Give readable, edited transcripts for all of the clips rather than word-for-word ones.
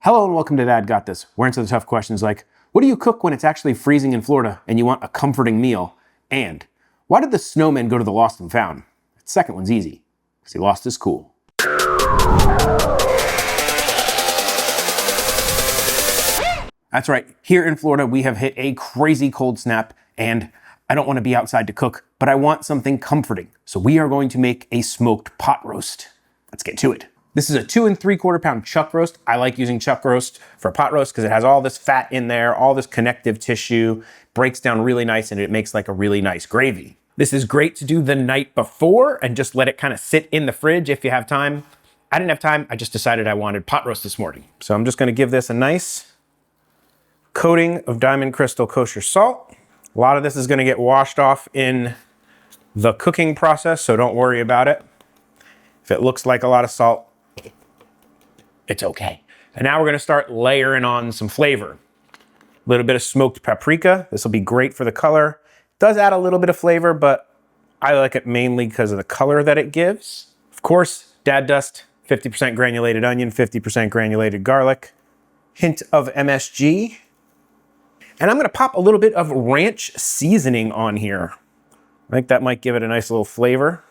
Hello and welcome to Dad Got This. We're answering the tough questions like, what do you cook when it's actually freezing in Florida and you want a comforting meal? And why did the snowman go to the lost and found? The second one's easy, because he lost his cool. That's right, here in Florida we have hit a crazy cold snap and I don't want to be outside to cook, but I want something comforting. So we are going to make a smoked pot roast. Let's get to it. This is a 2 3/4 pound chuck roast. I like using chuck roast for a pot roast because it has all this fat in there, all this connective tissue, breaks down really nice, and it makes like a really nice gravy. This is great to do the night before and just let it kind of sit in the fridge if you have time. I didn't have time, I just decided I wanted pot roast this morning. So I'm just gonna give this a nice coating of Diamond Crystal kosher salt. A lot of this is gonna get washed off in the cooking process, so don't worry about it. If it looks like a lot of salt, it's okay. And now we're gonna start layering on some flavor. A little bit of smoked paprika. This will be great for the color. It does add a little bit of flavor, but I like it mainly because of the color that it gives. Of course, dad dust, 50% granulated onion, 50% granulated garlic, hint of MSG. And I'm gonna pop a little bit of ranch seasoning on here. I think that might give it a nice little flavor.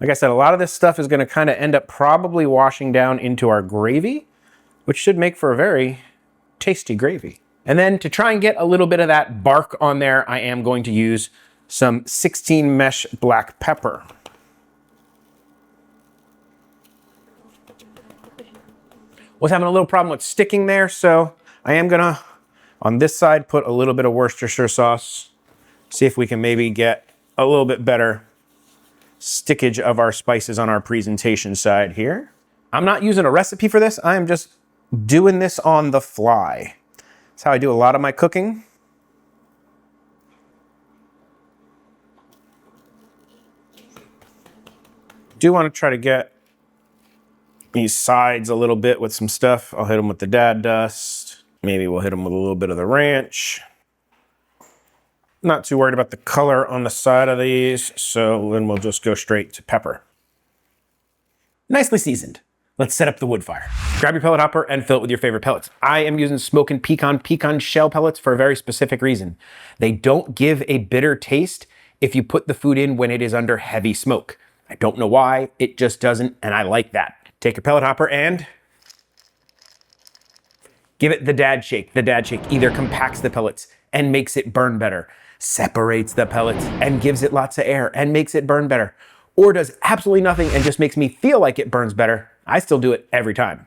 Like I said, a lot of this stuff is gonna kind of end up probably washing down into our gravy, which should make for a very tasty gravy. And then to try and get a little bit of that bark on there, I am going to use some 16 mesh black pepper. Was having a little problem with sticking there, so I am gonna, on this side, put a little bit of Worcestershire sauce, see if we can maybe get a little bit better stickage of our spices on our presentation side here. I'm not using a recipe for this. I am just doing this on the fly. That's how I do a lot of my cooking. Do want to try to get these sides a little bit with some stuff. I'll hit them with the dad dust. Maybe we'll hit them with a little bit of the ranch. Not too worried about the color on the side of these, so then we'll just go straight to pepper. Nicely seasoned. Let's set up the wood fire. Grab your pellet hopper and fill it with your favorite pellets. I am using smoking pecan shell pellets for a very specific reason. They don't give a bitter taste if you put the food in when it is under heavy smoke. I don't know why, it just doesn't, and I like that. Take your pellet hopper and give it the dad shake. The dad shake either compacts the pellets and makes it burn better, separates the pellets and gives it lots of air and makes it burn better, or does absolutely nothing and just makes me feel like it burns better. I still do it every time.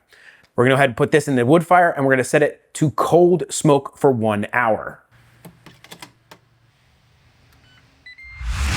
We're gonna go ahead and put this in the wood fire and we're gonna set it to cold smoke for 1 hour.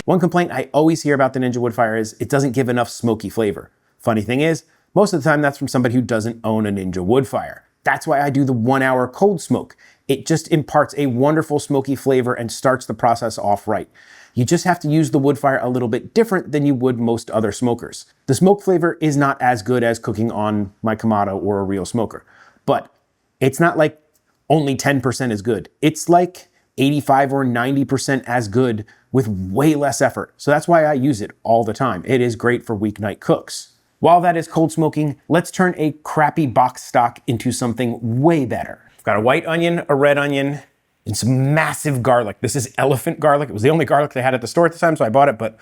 One complaint I always hear about the Ninja Woodfire is it doesn't give enough smoky flavor. Funny thing is, most of the time that's from somebody who doesn't own a Ninja Woodfire. That's why I do the 1 hour cold smoke. It just imparts a wonderful smoky flavor and starts the process off right. You just have to use the wood fire a little bit different than you would most other smokers. The smoke flavor is not as good as cooking on my Kamado or a real smoker, but it's not like only 10% is good. It's like 85 or 90% as good with way less effort. So that's why I use it all the time. It is great for weeknight cooks. While that is cold smoking, let's turn a crappy box stock into something way better. I've got a white onion, a red onion, and some massive garlic. This is elephant garlic. It was the only garlic they had at the store at the time, so I bought it, but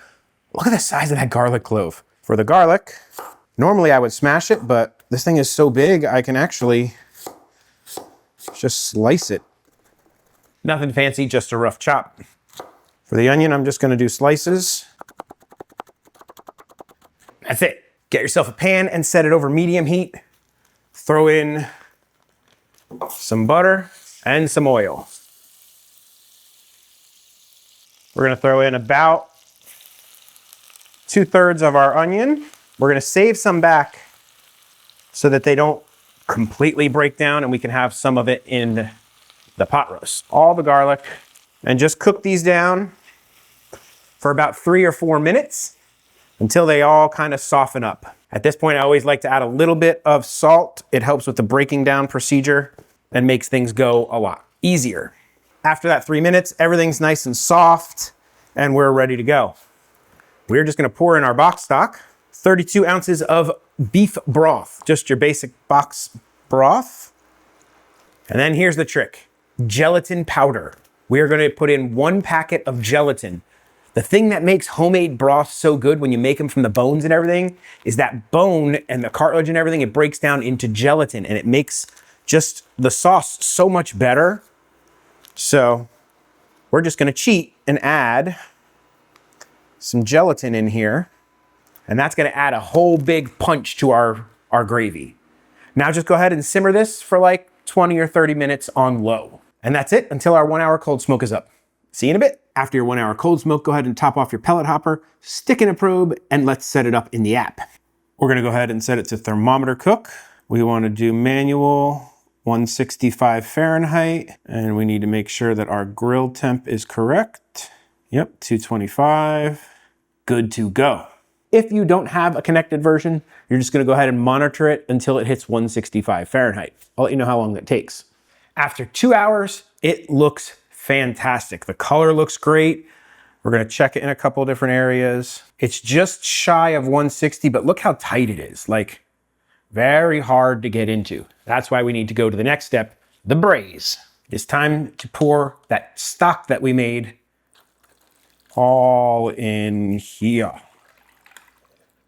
look at the size of that garlic clove. For the garlic, normally I would smash it, but this thing is so big, I can actually just slice it. Nothing fancy, just a rough chop. For the onion, I'm just gonna do slices. That's it. Get yourself a pan and set it over medium heat. Throw in some butter and some oil. We're gonna throw in about 2/3 of our onion. We're gonna save some back so that they don't completely break down and we can have some of it in the pot roast. All the garlic, and just cook these down for about 3 or 4 minutes until they all kind of soften up. At this point, I always like to add a little bit of salt. It helps with the breaking down procedure and makes things go a lot easier. After that 3 minutes, everything's nice and soft and we're ready to go. We're just gonna pour in our box stock, 32 ounces of beef broth, just your basic box broth. And then here's the trick, gelatin powder. We are gonna put in 1 packet of gelatin. The thing that makes homemade broth so good when you make them from the bones and everything is that bone and the cartilage and everything, it breaks down into gelatin and it makes just the sauce so much better. So we're just gonna cheat and add some gelatin in here, and that's gonna add a whole big punch to our gravy. Now just go ahead and simmer this for like 20 or 30 minutes on low. And that's it until our 1 hour cold smoke is up. See you in a bit. After your 1 hour cold smoke, go ahead and top off your pellet hopper, stick in a probe, and let's set it up in the app. We're gonna go ahead and set it to thermometer cook. We wanna do manual 165 Fahrenheit, and we need to make sure that our grill temp is correct. Yep, 225, good to go. If you don't have a connected version, you're just gonna go ahead and monitor it until it hits 165 Fahrenheit. I'll let you know how long that takes. After 2 hours, it looks fantastic. The color looks great. We're gonna check it in a couple of different areas. It's just shy of 160, but look how tight it is. Like, very hard to get into. That's why we need to go to the next step, the braise. It's time to pour that stock that we made all in here.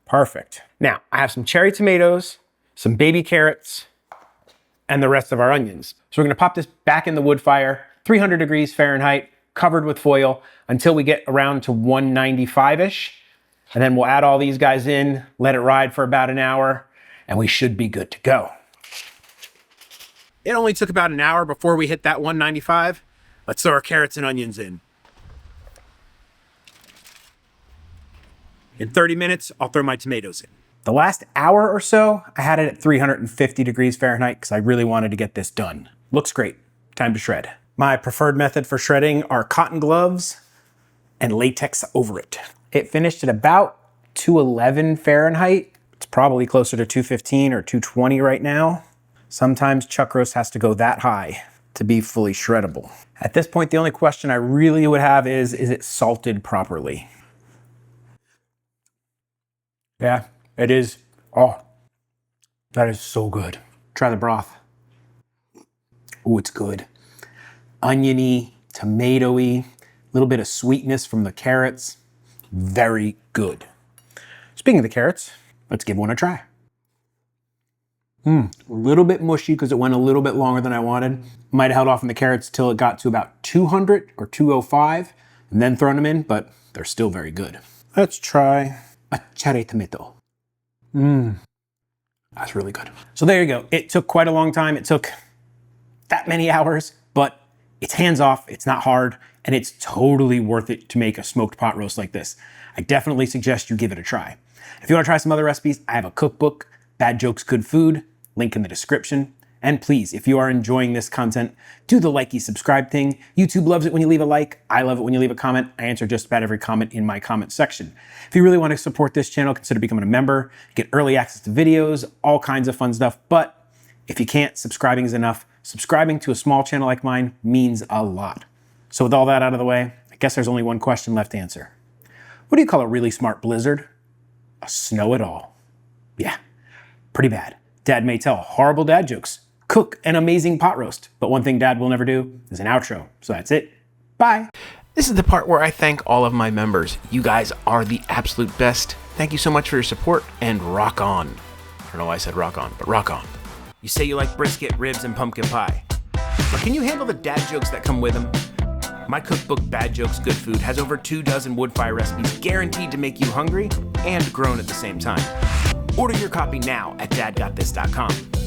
Perfect. Now, I have some cherry tomatoes, some baby carrots, and the rest of our onions. So we're gonna pop this back in the wood fire, 300 degrees Fahrenheit, covered with foil until we get around to 195-ish. And then we'll add all these guys in, let it ride for about an hour, and we should be good to go. It only took about an hour before we hit that 195. Let's throw our carrots and onions in. In 30 minutes, I'll throw my tomatoes in. The last hour or so, I had it at 350 degrees Fahrenheit because I really wanted to get this done. Looks great. Time to shred. My preferred method for shredding are cotton gloves and latex over it. It finished at about 211 Fahrenheit. It's probably closer to 215 or 220 right now. Sometimes chuck roast has to go that high to be fully shreddable. At this point, the only question I really would have is it salted properly? Yeah, it is. Oh, that is so good. Try the broth. Oh, it's good. Oniony, tomatoey, a little bit of sweetness from the carrots. Very good. Speaking of the carrots, let's give one a try. A little bit mushy because it went a little bit longer than I wanted. Might have held off on the carrots till it got to about 200 or 205 and then thrown them in, but they're still very good. Let's try a cherry tomato. That's really good. So there you go. It took quite a long time. It took that many hours, but it's hands off, it's not hard, and it's totally worth it to make a smoked pot roast like this. I definitely suggest you give it a try. If you want to try some other recipes, I have a cookbook, Bad Jokes, Good Food, link in the description. And please, if you are enjoying this content, do the likey subscribe thing. YouTube loves it when you leave a like. I love it when you leave a comment. I answer just about every comment in my comment section. If you really want to support this channel, consider becoming a member, get early access to videos, all kinds of fun stuff. But if you can't, subscribing is enough. Subscribing to a small channel like mine means a lot. So with all that out of the way, I guess there's only one question left to answer. What do you call a really smart blizzard? A snow it all. Yeah, pretty bad. Dad may tell horrible dad jokes, cook an amazing pot roast, but one thing Dad will never do is an outro. So that's it. Bye. This is the part where I thank all of my members. You guys are the absolute best. Thank you so much for your support, and rock on. I don't know why I said rock on, but rock on. You say you like brisket, ribs, and pumpkin pie. But can you handle the dad jokes that come with them? My cookbook, Bad Jokes, Good Food, has over 24 wood-fire recipes guaranteed to make you hungry and groan at the same time. Order your copy now at dadgotthis.com.